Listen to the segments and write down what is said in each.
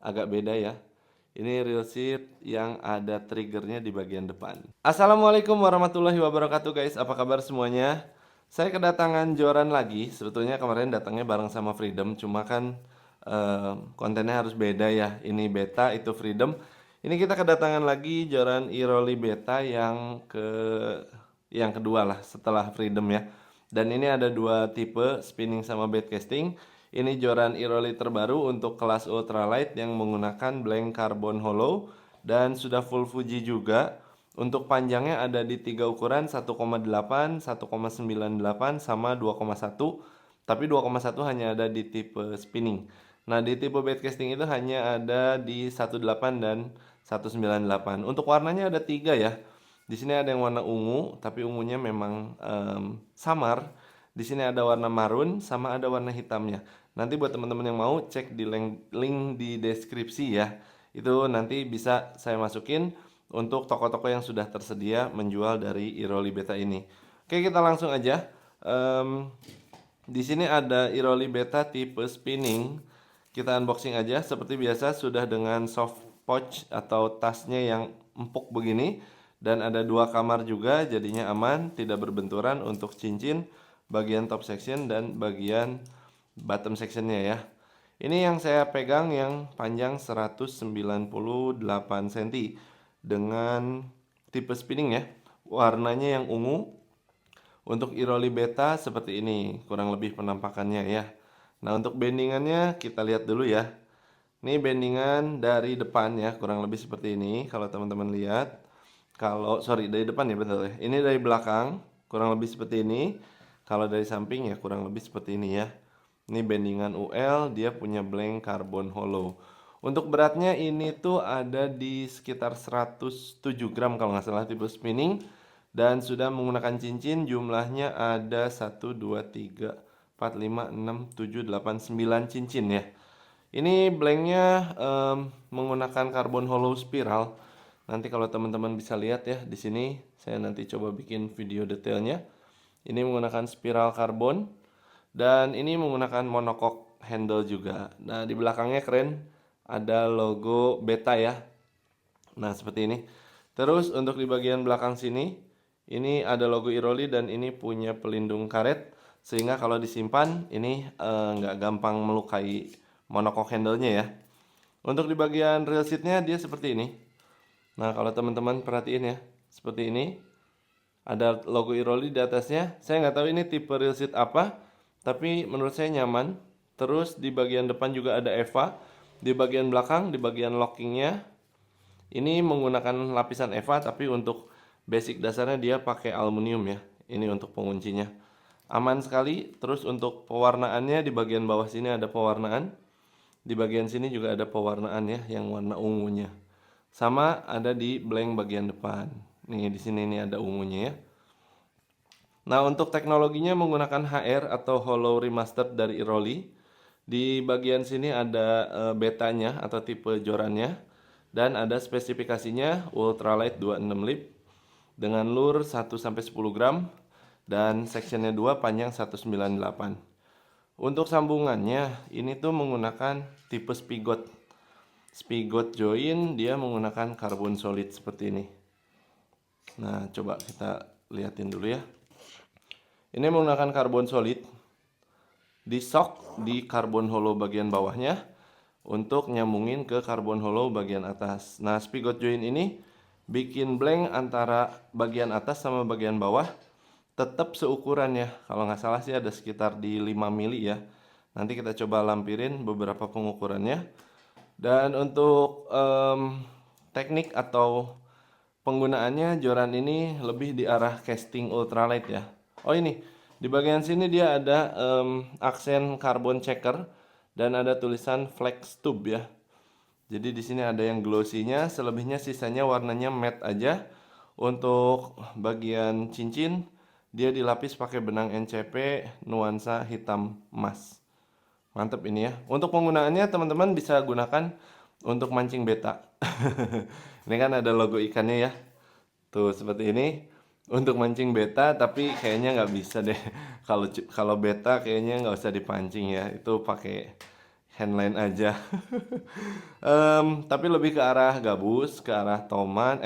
agak beda ya. Ini real seat yang ada triggernya di bagian depan. Assalamualaikum warahmatullahi wabarakatuh guys, apa kabar semuanya? Saya kedatangan Joran lagi. Sebetulnya kemarin datangnya bareng sama Freedom, cuma kan kontennya harus beda ya. Ini beta, itu Freedom. Ini kita kedatangan lagi Joran Iroli beta yang kedua lah setelah Freedom ya. Dan ini ada dua tipe, spinning sama backcasting. Ini joran Iroli terbaru untuk kelas ultralight yang menggunakan blank carbon hollow dan sudah full Fuji juga. Untuk panjangnya ada di tiga ukuran 1,8, 1,98 sama 2,1. Tapi 2,1 hanya ada di tipe spinning. Nah, di tipe backcasting itu hanya ada di 18 dan 198. Untuk warnanya ada tiga ya. Di sini ada yang warna ungu, tapi ungunya memang samar. Di sini ada warna marun, sama ada warna hitamnya. Nanti buat teman-teman yang mau cek di link di deskripsi ya. Itu nanti bisa saya masukin untuk toko-toko yang sudah tersedia menjual dari Iroli Beta ini. Oke, kita langsung aja. Di sini ada Iroli Beta tipe spinning. Kita unboxing aja seperti biasa, sudah dengan soft pouch atau tasnya yang empuk begini. Dan ada dua kamar juga, jadinya aman, tidak berbenturan untuk cincin bagian top section dan bagian bottom sectionnya ya. Ini yang saya pegang yang panjang 198 cm dengan tipe spinning ya. Warnanya yang ungu. Untuk Iroli Beta seperti ini, kurang lebih penampakannya ya. Nah, untuk bendingannya kita lihat dulu ya. Ini bendingan dari depan ya, kurang lebih seperti ini. Kalau teman-teman lihat, dari depan ya, betul ya. Ini dari belakang, kurang lebih seperti ini. Kalau dari samping ya kurang lebih seperti ini ya. Ini bendingan UL, dia punya blank carbon hollow. Untuk beratnya ini tuh ada di sekitar 107 gram kalau nggak salah tipe spinning. Dan sudah menggunakan cincin, jumlahnya ada 1, 2, 3, 4, 5, 6, 7, 8, 9 cincin ya. Ini blanknya menggunakan carbon hollow spiral. Nanti kalau teman-teman bisa lihat ya di sini, saya nanti coba bikin video detailnya. Ini menggunakan spiral karbon dan ini menggunakan monocoque handle juga. Nah, di belakangnya keren, ada logo Beta ya. Nah, seperti ini. Terus untuk di bagian belakang sini, ini ada logo Iroli dan ini punya pelindung karet sehingga kalau disimpan ini nggak gampang melukai monocoque handle-nya ya. Untuk di bagian real seat-nya dia seperti ini. Nah, kalau teman-teman perhatiin ya, seperti ini. Ada logo Iroli di atasnya. Saya nggak tahu ini tipe real seat apa, tapi menurut saya nyaman. Terus di bagian depan juga ada EVA. Di bagian belakang, di bagian lockingnya, ini menggunakan lapisan EVA, tapi untuk basic dasarnya dia pakai aluminium ya. Ini untuk penguncinya. Aman sekali. Terus untuk pewarnaannya di bagian bawah sini ada pewarnaan. Di bagian sini juga ada pewarnaan ya yang warna ungunya. Sama ada di blank bagian depan. Nih di sini nih ada ungunya ya. Nah, untuk teknologinya menggunakan HR atau Hollow Remastered dari Iroli. Di bagian sini ada betanya atau tipe jorannya dan ada spesifikasinya ultralight 26 lip dengan lure 1 sampai 10 gram dan sectionnya 2 panjang 198. Untuk sambungannya ini tuh menggunakan tipe spigot. Spigot join dia menggunakan karbon solid seperti ini. Nah, coba kita liatin dulu ya. Ini menggunakan karbon solid. Di shock di karbon hollow bagian bawahnya untuk nyambungin ke karbon hollow bagian atas. Nah, spigot join ini bikin blank antara bagian atas sama bagian bawah tetap seukuran ya. Kalau nggak salah sih ada sekitar di 5 mili ya. Nanti kita coba lampirin beberapa pengukurannya. Dan untuk teknik atau penggunaannya joran ini lebih di arah casting ultralight ya. Oh ini, di bagian sini dia ada aksen carbon checker dan ada tulisan flex tube ya. Jadi di sini ada yang glossy-nya, selebihnya sisanya warnanya matte aja. Untuk bagian cincin dia dilapis pakai benang NCP nuansa hitam emas. Mantep ini ya. Untuk penggunaannya teman-teman bisa gunakan untuk mancing beta. Ini kan ada logo ikannya ya. Tuh seperti ini. Untuk mancing beta, tapi kayaknya nggak bisa deh. Kalau kalau beta kayaknya nggak usah dipancing ya. Itu pakai handline aja. Tapi lebih ke arah gabus, ke arah toman,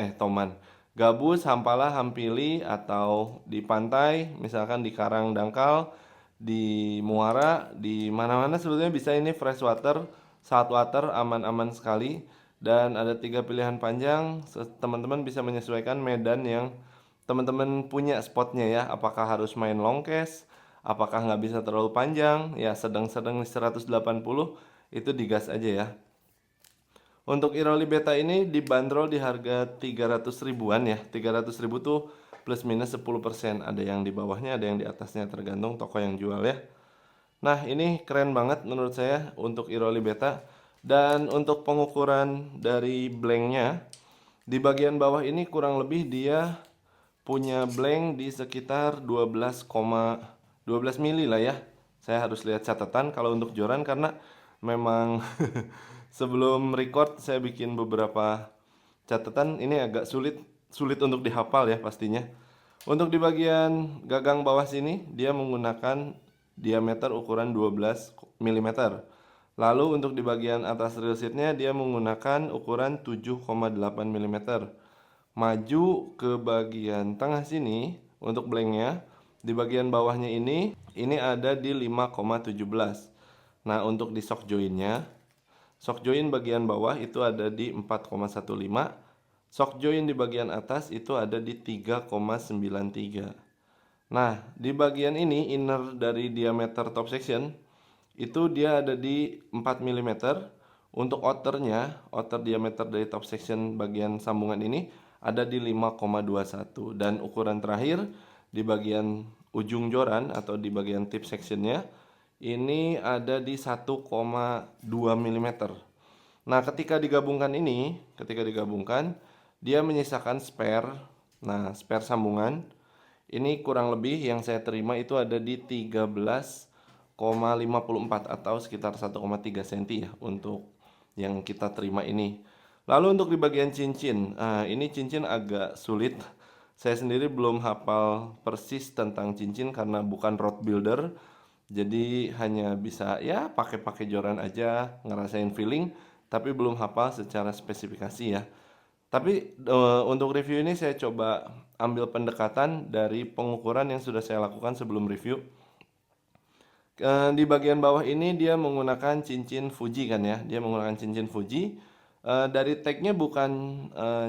gabus, hampala, hampili, atau di pantai, misalkan di karang dangkal, di muara, di mana-mana sebetulnya bisa ini fresh water, salt water, aman-aman sekali. Dan ada 3 pilihan panjang, teman-teman bisa menyesuaikan medan yang teman-teman punya spotnya ya. Apakah harus main long cast, apakah nggak bisa terlalu panjang, ya sedang-sedang 180, itu digas aja ya. Untuk Iroli Beta ini dibanderol di harga 300 ribuan ya. 300 ribu tuh plus minus 10%. Ada yang di bawahnya, ada yang di atasnya, tergantung toko yang jual ya. Nah, ini keren banget menurut saya untuk Iroli Beta. Dan untuk pengukuran dari blanknya, di bagian bawah ini kurang lebih dia punya blank di sekitar 12 mili lah ya. Saya harus lihat catatan kalau untuk joran karena memang sebelum record saya bikin beberapa catatan, ini agak sulit sulit untuk dihafal ya pastinya. Untuk di bagian gagang bawah sini dia menggunakan diameter ukuran 12 mm. Lalu untuk di bagian atas reel sheetnya dia menggunakan ukuran 7,8 mm. Maju ke bagian tengah sini untuk blanknya, di bagian bawahnya ini ada di 5,17. Nah, untuk di shock jointnya, shock joint bagian bawah itu ada di 4,15. Shock joint di bagian atas itu ada di 3,93. Nah, di bagian ini inner dari diameter top section itu dia ada di 4 mm. Untuk outernya, outer diameter dari top section bagian sambungan ini ada di 5,21. Dan ukuran terakhir di bagian ujung joran atau di bagian tip sectionnya ini ada di 1,2 mm. Nah, ketika digabungkan dia menyisakan spare. Nah, spare sambungan ini kurang lebih yang saya terima itu ada di 13,54 atau sekitar 1,3 cm ya untuk yang kita terima ini. Lalu untuk di bagian cincin, ini cincin agak sulit. Saya sendiri belum hafal persis tentang cincin karena bukan road builder. Jadi hanya bisa ya pakai joran aja, ngerasain feeling, tapi belum hafal secara spesifikasi ya. Tapi untuk review ini saya coba ambil pendekatan dari pengukuran yang sudah saya lakukan sebelum review. Di bagian bawah ini dia menggunakan cincin Fuji kan ya, dia menggunakan cincin Fuji. Dari tagnya bukan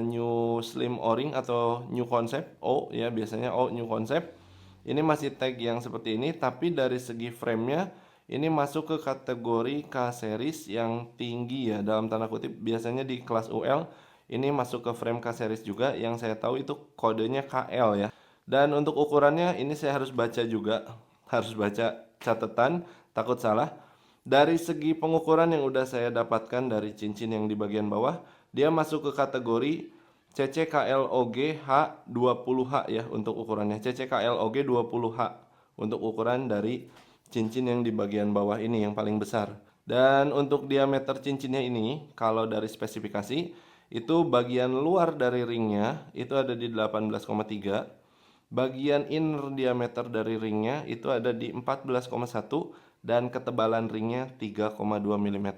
New Slim O-ring atau New Concept O ya, biasanya O New Concept. Ini masih tag yang seperti ini, tapi dari segi framenya ini masuk ke kategori K series yang tinggi ya, dalam tanda kutip. Biasanya di kelas UL ini masuk ke frame K series juga, yang saya tahu itu kodenya KL ya. Dan untuk ukurannya ini saya harus baca juga, harus baca catatan, takut salah. Dari segi pengukuran yang udah saya dapatkan dari cincin yang di bagian bawah, dia masuk ke kategori CCKLOG H20H ya untuk ukurannya. CCKLOG 20H untuk ukuran dari cincin yang di bagian bawah ini yang paling besar. Dan untuk diameter cincinnya ini, kalau dari spesifikasi, itu bagian luar dari ringnya itu ada di 18,3. Bagian inner diameter dari ringnya itu ada di 14,1 dan ketebalan ringnya 3,2 mm.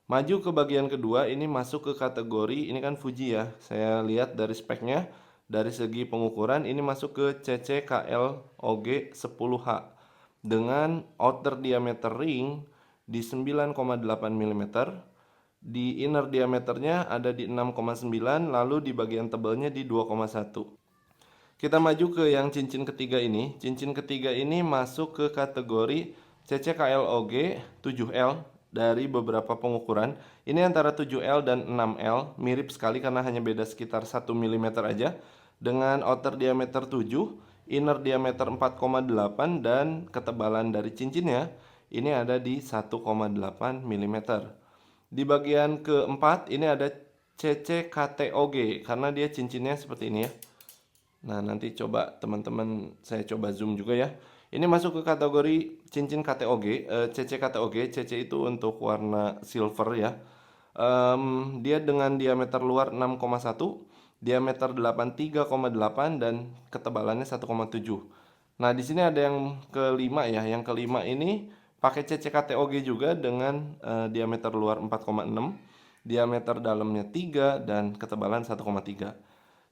Maju ke bagian kedua, ini masuk ke kategori, ini kan Fuji ya. Saya lihat dari speknya, dari segi pengukuran ini masuk ke CCKLOG 10H dengan outer diameter ring di 9,8 mm. Di inner diameternya ada di 6,9, lalu di bagian tebalnya di 2,1. Kita maju ke yang cincin ketiga ini. Cincin ketiga ini masuk ke kategori CCKLOG 7L dari beberapa pengukuran. Ini antara 7L dan 6L, mirip sekali karena hanya beda sekitar 1 mm aja. Dengan outer diameter 7, inner diameter 4,8 dan ketebalan dari cincinnya ini ada di 1,8 mm. Di bagian keempat ini ada CCKTOG karena dia cincinnya seperti ini ya. Nah, nanti coba teman-teman saya coba zoom juga ya. Ini masuk ke kategori cincin KTOG, CC KTOG. CC itu untuk warna silver ya. Dia dengan diameter luar 6,1, diameter 83,8 dan ketebalannya 1,7. Nah, di sini ada yang kelima ya. Yang kelima ini pakai CCKTOG juga dengan diameter luar 4,6, diameter dalamnya 3 dan ketebalan 1,3.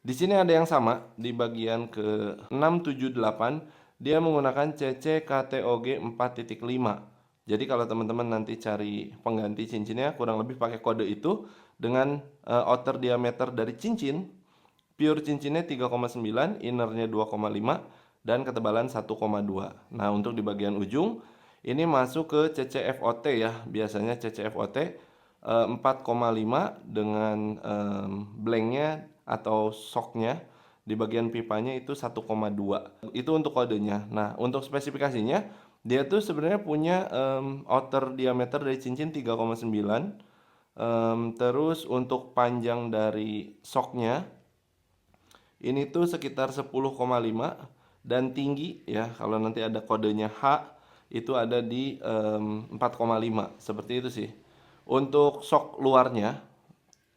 Di sini ada yang sama di bagian ke 678, dia menggunakan CCKTOG 4.5. Jadi kalau teman-teman nanti cari pengganti cincinnya kurang lebih pakai kode itu dengan outer diameter dari cincin, pure cincinnya 3,9, innernya 2,5 dan ketebalan 1,2. Nah, untuk di bagian ujung ini masuk ke CCFOT ya. Biasanya CCFOT 4,5 dengan blanknya atau shocknya di bagian pipanya itu 1,2. Itu untuk kodenya. Nah, untuk spesifikasinya dia tuh sebenarnya punya outer diameter dari cincin 3,9. Terus untuk panjang dari shocknya ini tuh sekitar 10,5 dan tinggi ya, kalau nanti ada kodenya H itu ada di 4,5 seperti itu sih. Untuk shock luarnya,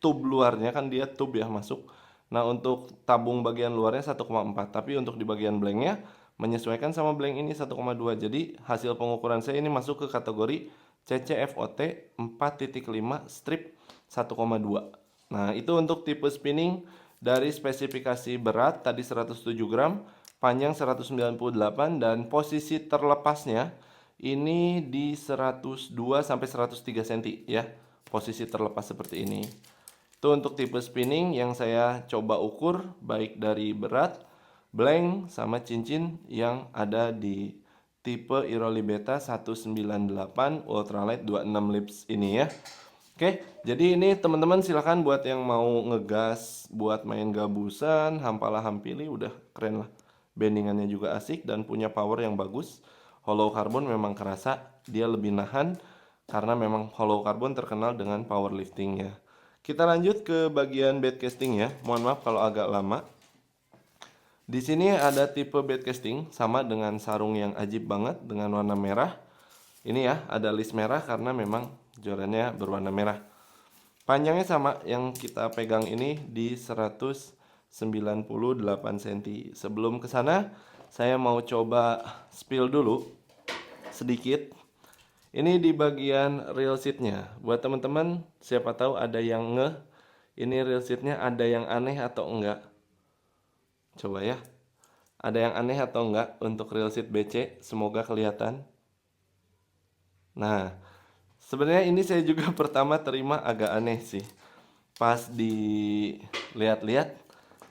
tube luarnya kan dia tube ya masuk. Nah, untuk tabung bagian luarnya 1,4, tapi untuk di bagian blanknya menyesuaikan sama blank ini 1,2. Jadi hasil pengukuran saya ini masuk ke kategori CCFOT 4.5 strip 1,2. Nah, itu untuk tipe spinning dari spesifikasi berat tadi 107 gram, panjang 198 dan posisi terlepasnya ini di 102 sampai 103 cm ya. Posisi terlepas seperti ini. Itu untuk tipe spinning yang saya coba ukur baik dari berat, blank, sama cincin yang ada di tipe Iroli Beta 198 Ultralight 26 lips ini ya. Oke, jadi ini teman-teman silahkan buat yang mau ngegas, buat main gabusan, hampalah hampili, udah keren lah. Bendingannya juga asik dan punya power yang bagus. Hollow carbon memang kerasa, dia lebih nahan karena memang hollow carbon terkenal dengan powerliftingnya. Kita lanjut ke bagian bed casting ya. Mohon maaf kalau agak lama. Di sini ada tipe bed casting sama dengan sarung yang ajib banget dengan warna merah. Ini ya, ada list merah karena memang jorannya berwarna merah. Panjangnya sama, yang kita pegang ini di 198 cm. Sebelum ke sana, saya mau coba spill dulu sedikit. Ini di bagian real seatnya. Buat teman-teman, siapa tahu ada yang ini real seatnya ada yang aneh atau enggak. Coba ya. Ada yang aneh atau enggak untuk real seat BC? Semoga kelihatan. Nah, sebenarnya ini saya juga pertama terima agak aneh sih. Pas dilihat-lihat,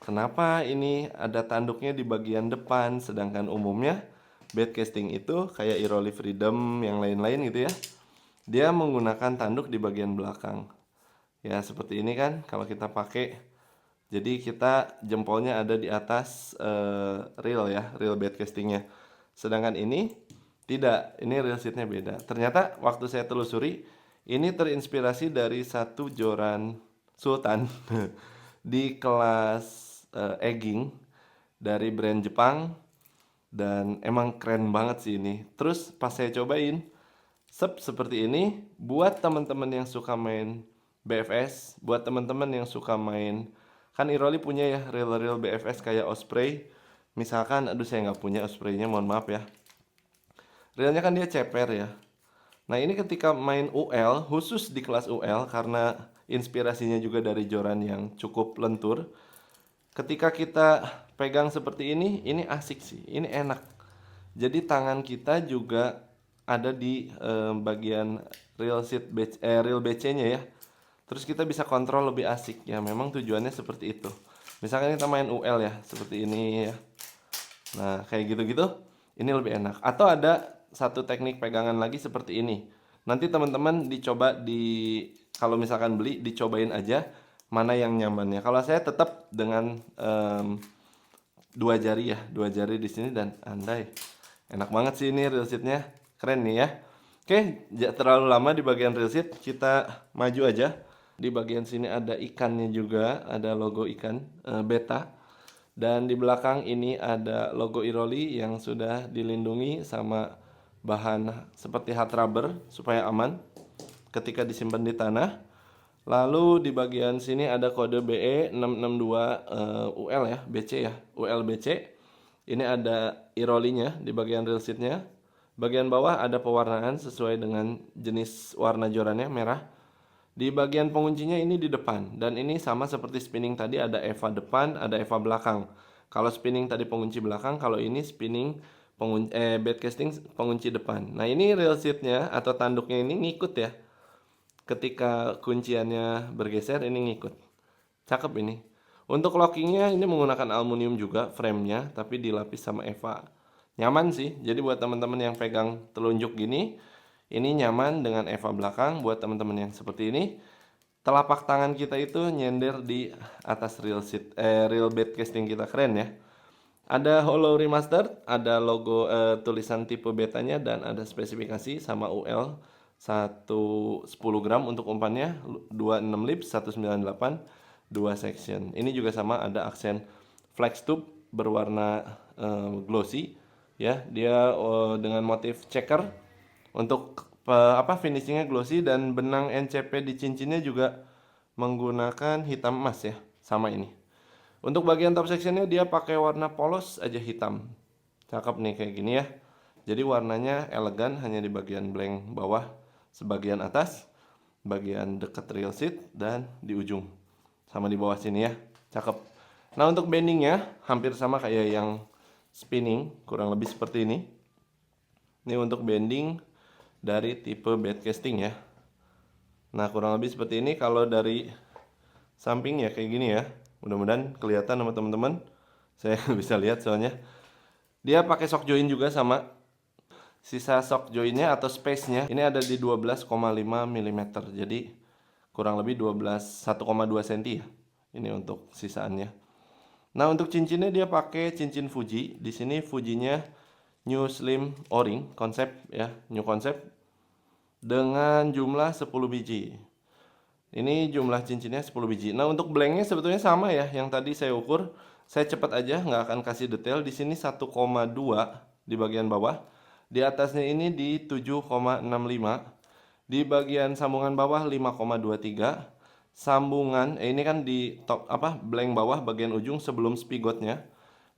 kenapa ini ada tanduknya di bagian depan, sedangkan umumnya bed casting itu kayak Iroli Freedom yang lain-lain gitu ya. Dia menggunakan tanduk di bagian belakang. Ya, seperti ini kan kalau kita pakai. Jadi kita jempolnya ada di atas reel ya, reel bed castingnya. Sedangkan ini tidak, ini reel seatnya beda. Ternyata waktu saya telusuri, ini terinspirasi dari satu joran Sultan di kelas egging dari brand Jepang dan emang keren banget sih ini. Terus pas saya cobain, seperti ini buat teman-teman yang suka main BFS, buat teman-teman yang suka main, kan Iroli punya ya reel-reel BFS kayak Osprey. Misalkan, aduh saya nggak punya Osprey-nya, mohon maaf ya. Reelnya kan dia ceper ya. Nah, ini ketika main UL, khusus di kelas UL karena inspirasinya juga dari joran yang cukup lentur. Ketika kita pegang seperti ini asik sih, ini enak. Jadi tangan kita juga ada di bagian reel BC-nya ya. Terus kita bisa kontrol lebih asik ya, memang tujuannya seperti itu. Misalkan kita main UL ya, seperti ini ya. Nah, kayak gitu-gitu, ini lebih enak. Atau ada satu teknik pegangan lagi seperti ini. Nanti teman-teman dicoba kalau misalkan beli, dicobain aja mana yang nyamannya. Kalau saya tetap dengan dua jari ya, dua jari di sini dan andai. Enak banget sih ini real seatnya, keren nih ya. Oke, jangan terlalu lama di bagian real seat, kita maju aja. Di bagian sini ada ikannya juga, ada logo ikan Beta. Dan di belakang ini ada logo Iroli yang sudah dilindungi sama bahan seperti hard rubber supaya aman ketika disimpan di tanah. Lalu di bagian sini ada kode BE 662 UL ya, BC ya, UL BC. Ini ada Irolinya di bagian real seatnya. Bagian bawah ada pewarnaan sesuai dengan jenis warna jorannya, merah. Di bagian penguncinya ini di depan, dan ini sama seperti spinning tadi, ada EVA depan, ada EVA belakang. Kalau spinning tadi pengunci belakang, kalau ini spinning bed casting pengunci depan. Nah, ini real seatnya atau tanduknya ini ngikut ya. Ketika kunciannya bergeser, ini ngikut. Cakep ini. Untuk lockingnya ini menggunakan aluminium juga framenya, tapi dilapis sama EVA. Nyaman sih, jadi buat teman-teman yang pegang telunjuk gini, ini nyaman dengan EVA belakang. Buat teman-teman yang seperti ini, telapak tangan kita itu nyender di atas real bed casting kita, keren ya. Ada hollow remaster, ada logo tulisan tipe betanya, dan ada spesifikasi sama UL 110 gram untuk umpannya, 26 lips, 198, 2 section. Ini juga sama, ada aksen flex tube berwarna glossy ya. Dia dengan motif checker untuk finishingnya glossy, dan benang NCP di cincinnya juga menggunakan hitam emas ya, sama ini. Untuk bagian top sectionnya dia pakai warna polos aja hitam. Cakep nih kayak gini ya. Jadi warnanya elegan, hanya di bagian blank bawah, sebagian atas, bagian dekat real seat, dan di ujung. Sama di bawah sini ya. Cakep. Nah, untuk bendingnya hampir sama kayak yang spinning, kurang lebih seperti ini. Ini untuk bending dari tipe bed casting ya. Nah, kurang lebih seperti ini. Kalau dari samping ya kayak gini ya. Mudah-mudahan kelihatan sama teman-teman. Saya bisa lihat soalnya. Dia pakai shock joint juga sama. Sisa shock jointnya atau space-nya ini ada di 12,5 mm. Jadi kurang lebih 1,2 cm ya. Ini untuk sisaannya. Nah, untuk cincinnya dia pakai cincin Fuji. Di sini Fujinya New Slim O-ring konsep ya, new konsep dengan jumlah 10 biji. Ini jumlah cincinnya 10 biji. Nah, untuk blanknya sebetulnya sama ya, yang tadi saya ukur. Saya cepat aja, nggak akan kasih detail. Di sini 1,2 di bagian bawah. Di atasnya ini di 7,65. Di bagian sambungan bawah 5,23. Sambungan, ini kan di top blank bawah bagian ujung sebelum spigotnya.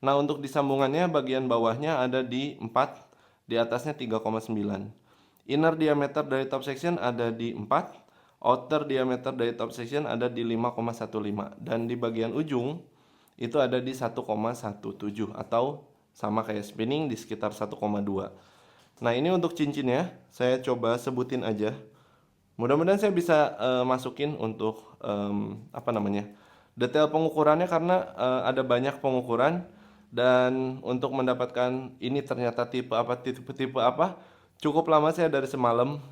Nah, untuk di sambungannya bagian bawahnya ada di 4, di atasnya 3,9. Inner diameter dari top section ada di 4, outer diameter dari top section ada di 5,15, dan di bagian ujung itu ada di 1,17 atau sama kayak spinning di sekitar 1,2. Nah, ini untuk cincinnya saya coba sebutin aja. Mudah-mudahan saya bisa masukin untuk detail pengukurannya, karena ada banyak pengukuran, dan untuk mendapatkan ini ternyata tipe apa, cukup lama saya dari semalam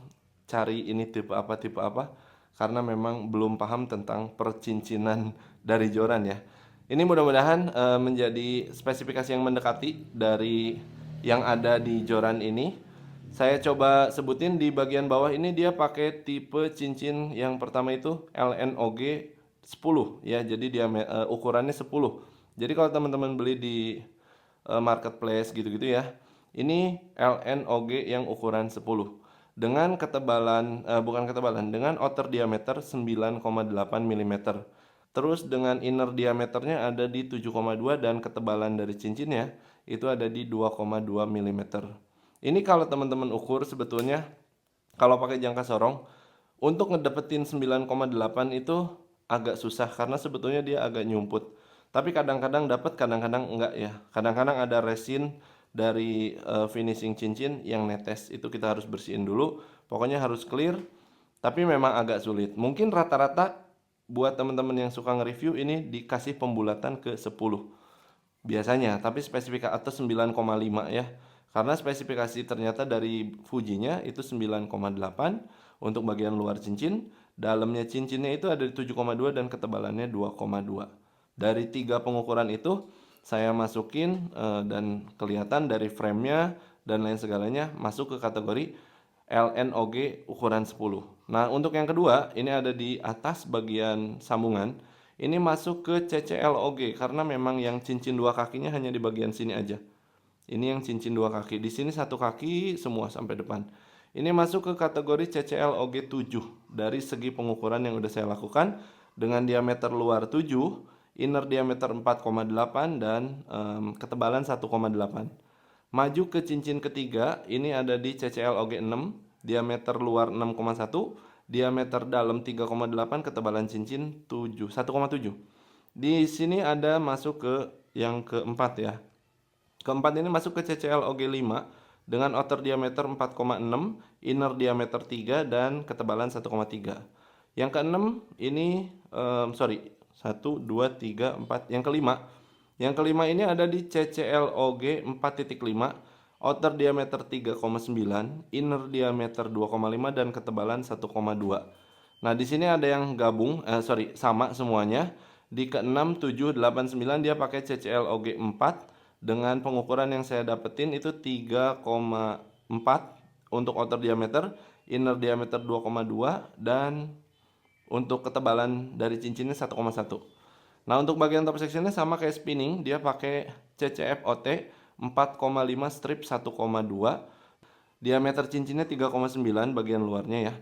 cari ini tipe apa, karena memang belum paham tentang percincinan dari joran ya. Ini mudah-mudahan menjadi spesifikasi yang mendekati dari yang ada di joran ini. Saya coba sebutin di bagian bawah ini, dia pakai tipe cincin yang pertama itu LNOG 10 ya. Jadi dia ukurannya 10. Jadi kalau teman-teman beli di marketplace gitu-gitu ya, ini LNOG yang ukuran 10 dengan ketebalan dengan outer diameter 9,8 mm. Terus dengan inner diameternya ada di 7,2, dan ketebalan dari cincinnya itu ada di 2,2 mm. Ini kalau teman-teman ukur sebetulnya kalau pakai jangka sorong untuk ngedapetin 9,8 itu agak susah, karena sebetulnya dia agak nyumput. Tapi kadang-kadang dapat, kadang-kadang enggak ya. Kadang-kadang ada resin dari finishing cincin yang netes, itu kita harus bersihin dulu. Pokoknya harus clear. Tapi memang agak sulit. Mungkin rata-rata buat teman-teman yang suka nge-review ini dikasih pembulatan ke 10 biasanya, tapi spesifikasi atau 9,5 ya. Karena spesifikasi ternyata dari Fujinya itu 9,8 untuk bagian luar cincin, dalamnya cincinnya itu ada di 7,2 dan ketebalannya 2,2. Dari 3 pengukuran itu saya masukin dan kelihatan dari framenya dan lain segalanya masuk ke kategori LNOG ukuran 10. Nah, untuk yang kedua ini ada di atas bagian sambungan. Ini masuk ke CCLOG karena memang yang cincin dua kakinya hanya di bagian sini aja. Ini yang cincin dua kaki. Di sini satu kaki semua sampai depan. Ini masuk ke kategori CCLOG 7 dari segi pengukuran yang udah saya lakukan, dengan diameter luar 7, inner diameter 4,8, dan ketebalan 1,8. Maju ke cincin ketiga, ini ada di CCL OG6, diameter luar 6,1, diameter dalam 3,8, ketebalan cincin 1,7. Di sini ada masuk ke yang keempat ya. Keempat ini masuk ke CCL OG5 dengan outer diameter 4,6, inner diameter 3, dan ketebalan 1,3. Yang keenam ini, 1, 2, 3, 4. Yang kelima. Yang kelima ini ada di CCL OG 4.5, outer diameter 3,9, inner diameter 2,5, dan ketebalan 1,2. Nah, di sini ada yang gabung, sama semuanya. Di ke-6, 7, 8, 9 dia pakai CCL OG 4 dengan pengukuran yang saya dapetin itu 3,4 untuk outer diameter, inner diameter 2,2, dan untuk ketebalan dari cincinnya 1,1. Nah, untuk bagian top sectionnya sama kayak spinning, dia pakai CCF OT 4,5 strip 1,2. Diameter cincinnya 3,9 bagian luarnya ya.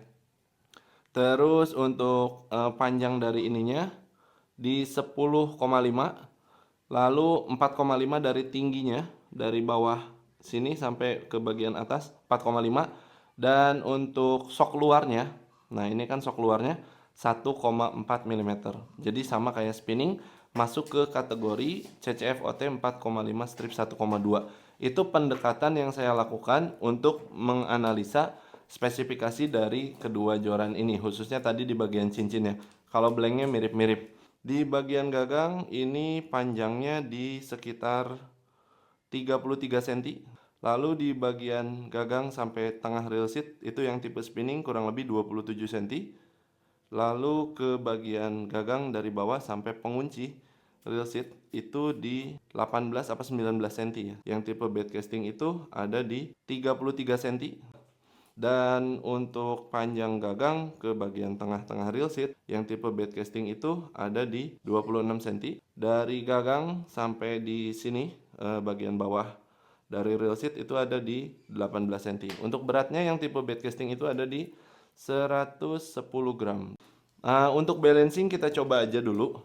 Terus untuk panjang dari ininya di 10,5, lalu 4,5 dari tingginya, dari bawah sini sampai ke bagian atas 4,5, dan untuk sok luarnya, nah ini kan sok luarnya 1,4 mm. Jadi sama kayak spinning, masuk ke kategori CCF OT 4,5 strip 1,2. Itu pendekatan yang saya lakukan untuk menganalisa spesifikasi dari kedua joran ini, khususnya tadi di bagian cincinnya. Kalau blanknya mirip-mirip. Di bagian gagang ini panjangnya di sekitar 33 cm. Lalu di bagian gagang sampai tengah rail seat itu yang tipe spinning kurang lebih 27 cm. Lalu ke bagian gagang dari bawah sampai pengunci rail seat itu di 18 apa 19 cm ya. Yang tipe bed casting itu ada di 33 cm. Dan untuk panjang gagang ke bagian tengah-tengah rail seat yang tipe bed casting itu ada di 26 cm. Dari gagang sampai di sini bagian bawah dari rail seat itu ada di 18 cm. Untuk beratnya yang tipe bed casting itu ada di 110 gram. Untuk balancing kita coba aja dulu.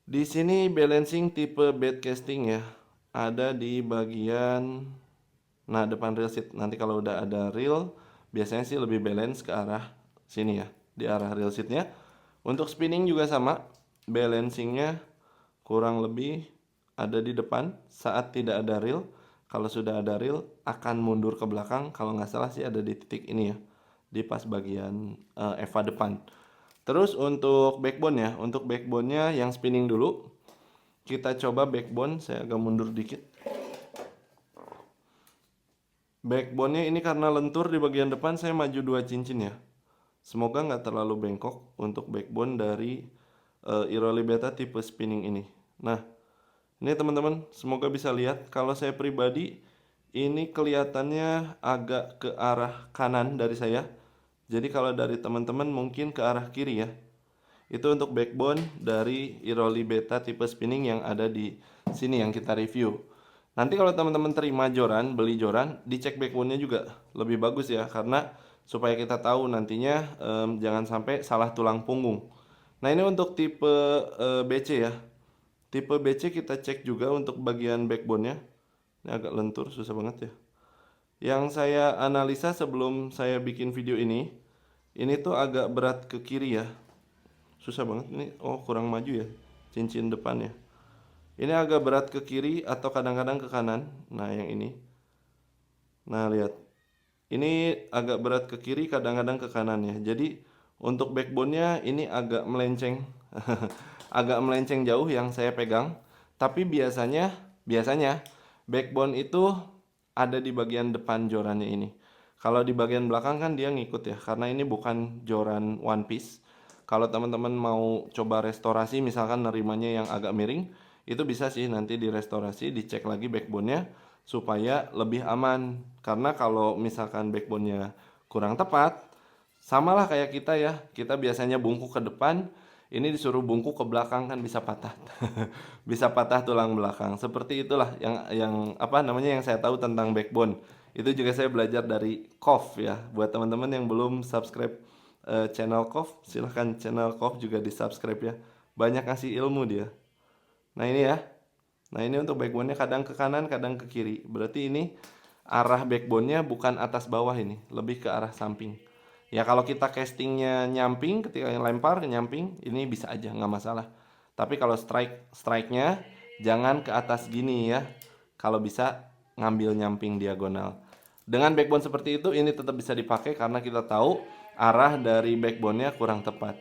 Di sini balancing tipe bed casting ya, ada di bagian depan rail seat. Nanti kalau udah ada rail, biasanya sih lebih balance ke arah sini ya, di arah rail seatnya. Untuk spinning juga sama, balancingnya kurang lebih ada di depan saat tidak ada rail. Kalau sudah ada rail akan mundur ke belakang. Kalau nggak salah sih ada di titik ini ya, di pas bagian EVA depan. Terus untuk backbone ya, untuk backbone-nya yang spinning dulu. Kita coba backbone, saya agak mundur dikit. Backbone-nya ini karena lentur di bagian depan, saya maju 2 cincin ya. Semoga nggak terlalu bengkok untuk backbone dari Iroli Beta tipe spinning ini. Nah, ini teman-teman, semoga bisa lihat. Kalau saya pribadi, ini kelihatannya agak ke arah kanan dari saya. Jadi kalau dari teman-teman mungkin ke arah kiri ya. Itu untuk backbone dari Iroli Beta tipe spinning yang ada di sini yang kita review. Nanti kalau teman-teman terima joran, beli joran, dicek backbone-nya juga lebih bagus ya, karena supaya kita tahu nantinya jangan sampai salah tulang punggung. Nah, ini untuk tipe BC ya. Tipe BC kita cek juga untuk bagian backbone-nya. Ini agak lentur, susah banget ya. Yang saya analisa sebelum saya bikin video ini tuh agak berat ke kiri ya. Susah banget ini. Oh, kurang maju ya cincin depannya. Ini agak berat ke kiri atau kadang-kadang ke kanan. Nah, yang ini. Nah, lihat. Ini agak berat ke kiri, kadang-kadang ke kanan ya. Jadi, untuk backbone-nya ini agak melenceng. Agak melenceng jauh yang saya pegang. Tapi biasanya backbone itu ada di bagian depan jorannya ini. Kalau di bagian belakang kan dia ngikut ya, karena ini bukan joran one piece. Kalau teman-teman mau coba restorasi, misalkan nerimanya yang agak miring, itu bisa sih nanti direstorasi, dicek lagi backbone-nya supaya lebih aman. Karena kalau misalkan backbone-nya kurang tepat, samalah kayak kita ya. Kita biasanya bungkuk ke depan, ini disuruh bungkuk ke belakang kan bisa patah. Bisa patah tulang belakang. Seperti itulah yang apa namanya yang saya tahu tentang backbone. Itu juga saya belajar dari KOF ya. Buat teman-teman yang belum subscribe channel KOF, silahkan channel KOF juga di subscribe ya. Banyak ngasih ilmu dia. Nah, ini ya. Nah, ini untuk backbone-nya kadang ke kanan, kadang ke kiri. Berarti ini arah backbone-nya bukan atas bawah ini, lebih ke arah samping. Ya kalau kita castingnya nyamping, ketika yang lempar ke nyamping, ini bisa aja, nggak masalah. Tapi kalau strike-nya jangan ke atas gini ya. Kalau bisa ngambil nyamping diagonal. Dengan backbone seperti itu, ini tetap bisa dipakai karena kita tahu arah dari backbone-nya kurang tepat.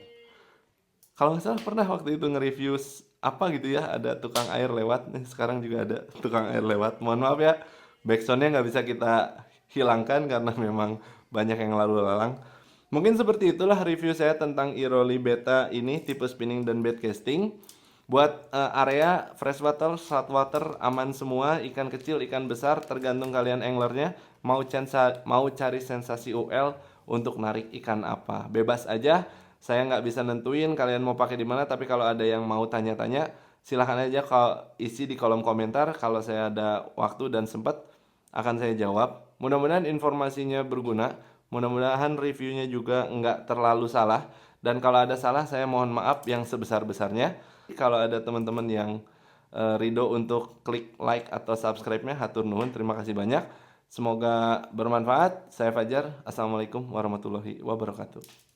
Kalau nggak salah pernah waktu itu nge-review apa gitu ya, ada tukang air lewat. Sekarang juga ada tukang air lewat. Mohon maaf ya, backsoundnya nggak bisa kita hilangkan karena memang banyak yang lalu lalang. Mungkin seperti itulah review saya tentang Iroli Beta ini, tipe spinning dan bait casting. Buat area freshwater, saltwater aman semua, ikan kecil, ikan besar, tergantung kalian anglernya. Mau cari sensasi UL untuk narik ikan apa, bebas aja. Saya nggak bisa nentuin kalian mau pakai di mana, tapi kalau ada yang mau tanya-tanya, silahkan aja kalau isi di kolom komentar. Kalau saya ada waktu dan sempat, akan saya jawab. Mudah-mudahan informasinya berguna. Mudah-mudahan reviewnya juga nggak terlalu salah. Dan kalau ada salah, saya mohon maaf yang sebesar-besarnya. Kalau ada teman-teman yang ridho untuk klik like atau subscribe-nya, hatur nuhun, terima kasih banyak. Semoga bermanfaat. Saya Fajar. Assalamualaikum warahmatullahi wabarakatuh.